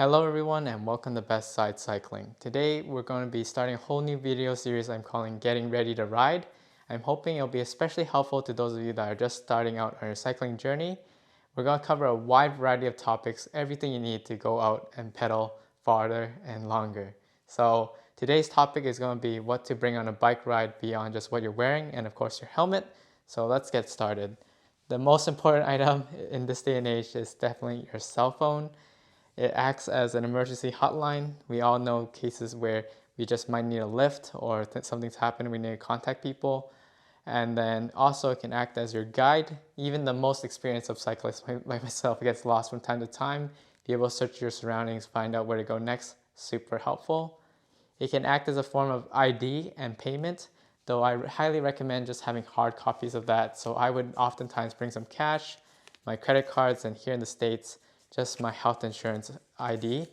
Hello everyone and welcome to Best Side Cycling. Today we're going to be starting a whole new video series I'm calling Getting Ready to Ride. I'm hoping it'll be especially helpful to those of you that are just starting out on your cycling journey. We're going to cover a wide variety of topics, everything you need to go out and pedal farther and longer. So today's topic is going to be what to bring on a bike ride beyond just what you're wearing and of course your helmet. So let's get started. The most important item in this day and age is definitely your cell phone. It acts as an emergency hotline. We all know cases where we just might need a lift or something's happened, we need to contact people. And then also it can act as your guide. Even the most experienced of cyclists like myself gets lost from time to time. Be able to search your surroundings, find out where to go next, super helpful. It can act as a form of ID and payment, though I highly recommend just having hard copies of that. So I would oftentimes bring some cash, my credit cards, and here in the States, just my health insurance ID.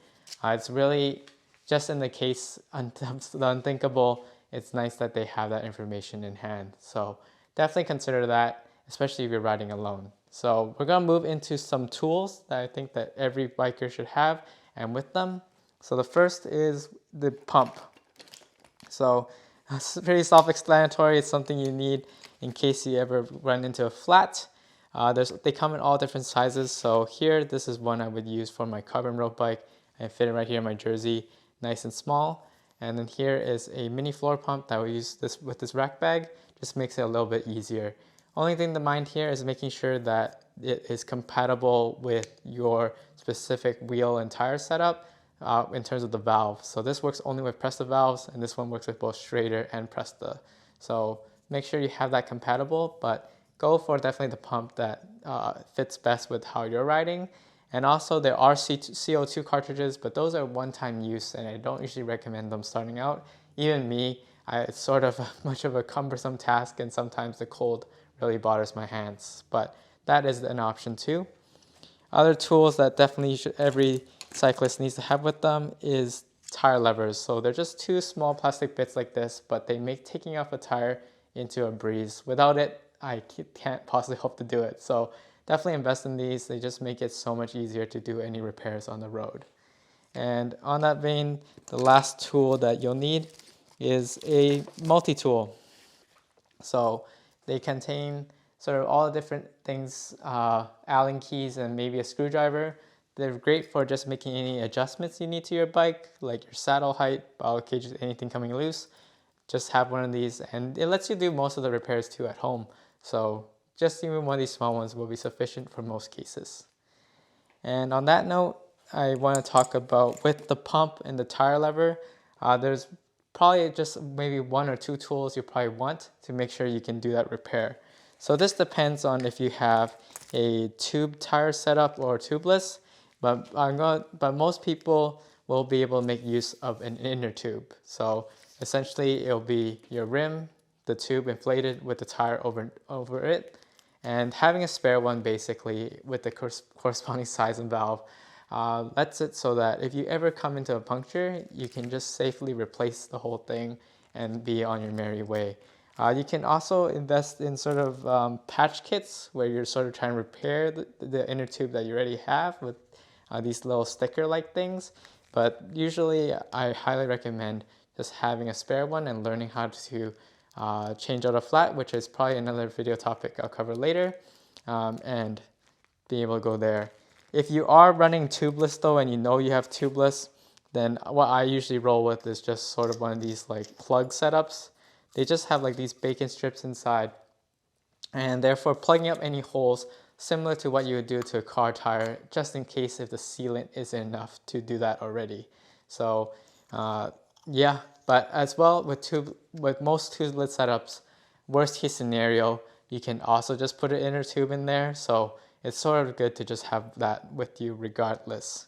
It's really just in the case the unthinkable, it's nice that they have that information in hand. So definitely consider that, especially if you're riding alone. So we're gonna move into some tools that I think that every biker should have and with them. So the first is the pump. So it's pretty self-explanatory. It's something you need in case you ever run into a flat. They come in all different sizes. So here, this is one I would use for my carbon road bike. I fit it right here in my jersey, nice and small. And then here is a mini floor pump that we use with this rack bag. Just makes it a little bit easier. Only thing to mind here is making sure that it is compatible with your specific wheel and tire setup in terms of the valve. So this works only with Presta valves, and this one works with both Schrader and Presta. So make sure you have that compatible, but go for definitely the pump that fits best with how you're riding. And also there are CO2 cartridges, but those are one-time use and I don't usually recommend them starting out. Even me, it's sort of much of a cumbersome task and sometimes the cold really bothers my hands, but that is an option too. Other tools that definitely every cyclist needs to have with them is tire levers. So they're just two small plastic bits like this, but they make taking off a tire into a breeze. Without it, I can't possibly hope to do it. So definitely invest in these. They just make it so much easier to do any repairs on the road. And on that vein, the last tool that you'll need is a multi-tool. So they contain sort of all the different things, Allen keys and maybe a screwdriver. They're great for just making any adjustments you need to your bike, like your saddle height, bow cages, anything coming loose. Just have one of these and it lets you do most of the repairs too at home. So just even one of these small ones will be sufficient for most cases. And on that note, I want to talk about with the pump and the tire lever, there's probably just maybe one or two tools you probably want to make sure you can do that repair. So this depends on if you have a tube tire setup or tubeless, but most people will be able to make use of an inner tube. So essentially it'll be your rim, the tube inflated with the tire over it, and having a spare one basically with the corresponding size and valve lets it so that if you ever come into a puncture, you can just safely replace the whole thing and be on your merry way. You can also invest in sort of patch kits where you're sort of trying to repair the inner tube that you already have with these little sticker-like things. But usually I highly recommend just having a spare one and learning how to change out a flat, which is probably another video topic I'll cover later, and be able to go there. If you are running tubeless though and you know you have tubeless, then what I usually roll with is just sort of one of these like plug setups. They just have like these bacon strips inside, and therefore plugging up any holes similar to what you would do to a car tire, just in case if the sealant isn't enough to do that already. So yeah, but as well with most tubeless setups, worst case scenario, you can also just put an inner tube in there. So it's sort of good to just have that with you regardless.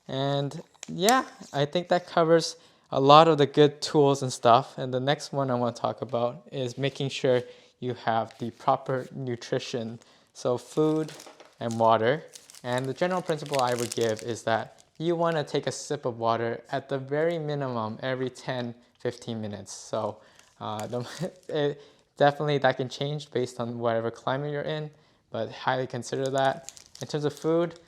And yeah, I think that covers a lot of the good tools and stuff. And the next one I want to talk about is making sure you have the proper nutrition. So food and water. And the general principle I would give is that you want to take a sip of water at the very minimum every 10-15 minutes. So definitely that can change based on whatever climate you're in, but highly consider that. In terms of food,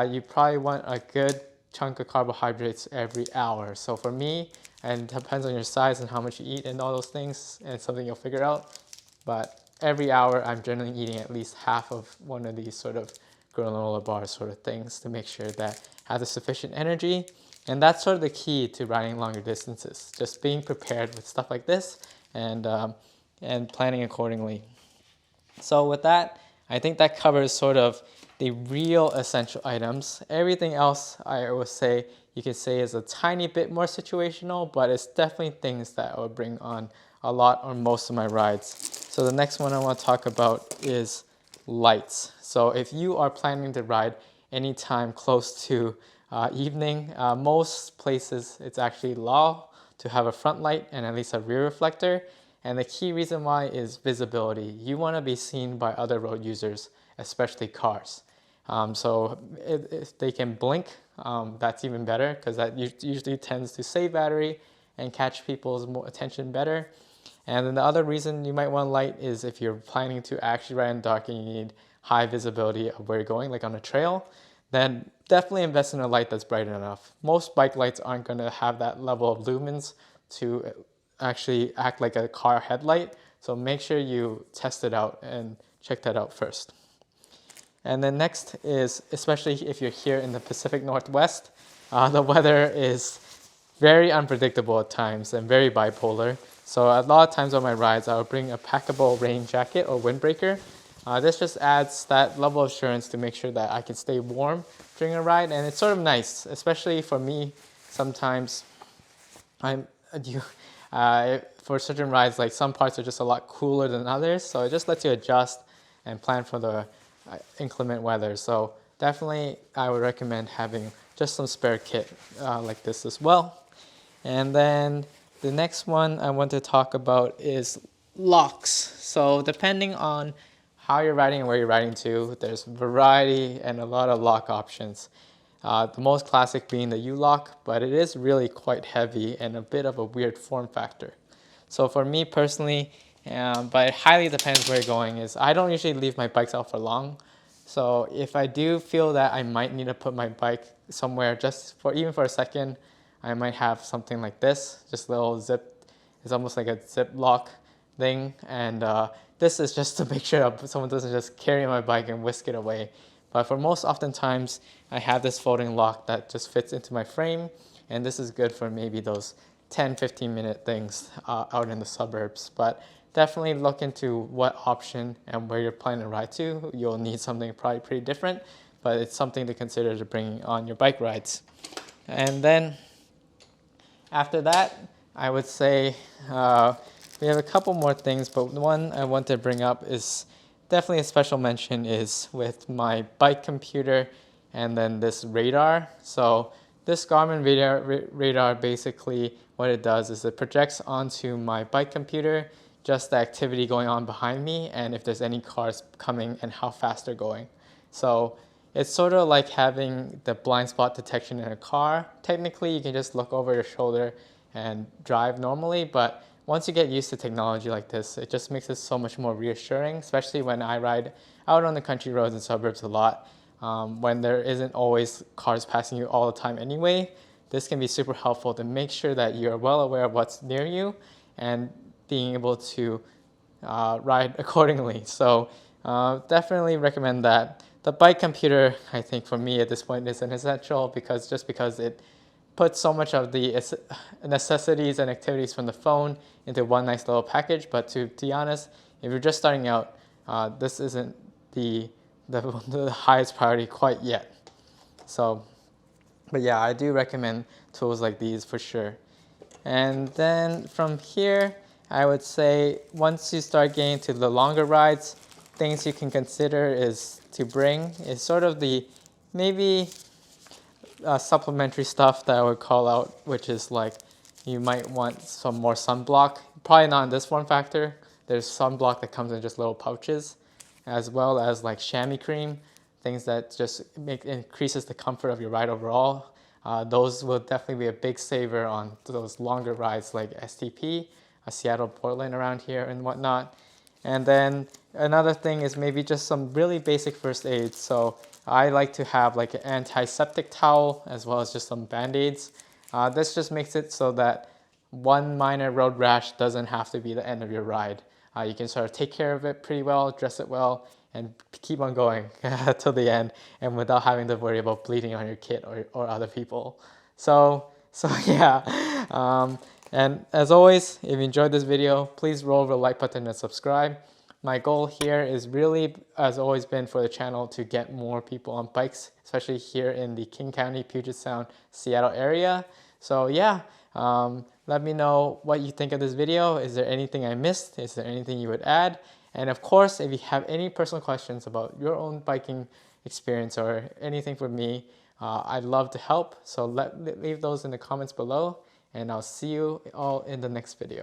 you probably want a good chunk of carbohydrates every hour. So for me, and it depends on your size and how much you eat and all those things, and it's something you'll figure out. But every hour, I'm generally eating at least half of one of these sort of granola bar sort of things to make sure that I have the sufficient energy. And that's sort of the key to riding longer distances, just being prepared with stuff like this and planning accordingly. So with that, I think that covers sort of the real essential items. Everything else I would say you could say is a tiny bit more situational, but it's definitely things that I would bring on a lot or most of my rides. So the next one I want to talk about is lights. So if you are planning to ride anytime close to evening, most places it's actually law to have a front light and at least a rear reflector. And the key reason why is visibility. You want to be seen by other road users, especially cars. So if they can blink, that's even better because that usually tends to save battery and catch people's attention better. And then the other reason you might want light is if you're planning to actually ride in the dark and you need high visibility of where you're going, like on a trail, then definitely invest in a light that's bright enough. Most bike lights aren't going to have that level of lumens to actually act like a car headlight. So make sure you test it out and check that out first. And then next is, especially if you're here in the Pacific Northwest, the weather is very unpredictable at times and very bipolar. So a lot of times on my rides, I will bring a packable rain jacket or windbreaker. This just adds that level of assurance to make sure that I can stay warm during a ride. And it's sort of nice, especially for me, sometimes for certain rides, like some parts are just a lot cooler than others. So it just lets you adjust and plan for the inclement weather. So definitely I would recommend having just some spare kit like this as well. And then the next one I want to talk about is locks. So depending on how you're riding and where you're riding to, there's variety and a lot of lock options. The most classic being the U-lock, but it is really quite heavy and a bit of a weird form factor. So for me personally, but it highly depends where you're going, is I don't usually leave my bikes out for long. So if I do feel that I might need to put my bike somewhere even for a second, I might have something like this, just a little zip. It's almost like a zip lock thing. And this is just to make sure that someone doesn't just carry my bike and whisk it away. But for most oftentimes, I have this folding lock that just fits into my frame. And this is good for maybe those 10-15 minute things out in the suburbs. But definitely look into what option and where you're planning to ride to. You'll need something probably pretty different, but it's something to consider to bring on your bike rides. And then after that, I would say we have a couple more things, but the one I want to bring up is definitely a special mention is with my bike computer and then this radar. So this Garmin Radar basically what it does is it projects onto my bike computer just the activity going on behind me and if there's any cars coming and how fast they're going. So it's sort of like having the blind spot detection in a car. Technically, you can just look over your shoulder and drive normally, but once you get used to technology like this, it just makes it so much more reassuring, especially when I ride out on the country roads and suburbs a lot. When there isn't always cars passing you all the time anyway, this can be super helpful to make sure that you're well aware of what's near you and being able to ride accordingly. So definitely recommend that. The bike computer, I think for me at this point is an essential because it puts so much of the necessities and activities from the phone into one nice little package. But to be honest, if you're just starting out, this isn't the highest priority quite yet. So, but yeah, I do recommend tools like these for sure. And then from here, I would say once you start getting to the longer rides, things you can consider is to bring is sort of the maybe supplementary stuff that I would call out, which is like you might want some more sunblock. Probably not in this form factor. There's sunblock that comes in just little pouches, as well as like chamois cream, things that just increases the comfort of your ride overall. Those will definitely be a big saver on those longer rides like STP, Seattle, Portland around here and whatnot. And then another thing is maybe just some really basic first aid. So I like to have like an antiseptic towel as well as just some band-aids. This just makes it so that one minor road rash doesn't have to be the end of your ride. You can sort of take care of it pretty well, dress it well, and keep on going till the end, and without having to worry about bleeding on your kit or other people. So yeah. And as always, if you enjoyed this video, please roll the like button and subscribe. My goal here is really, as always, been for the channel to get more people on bikes, especially here in the King County, Puget Sound, Seattle area. So yeah, let me know what you think of this video. Is there anything I missed? Is there anything you would add? And of course, if you have any personal questions about your own biking experience or anything for me, I'd love to help. So leave those in the comments below, and I'll see you all in the next video.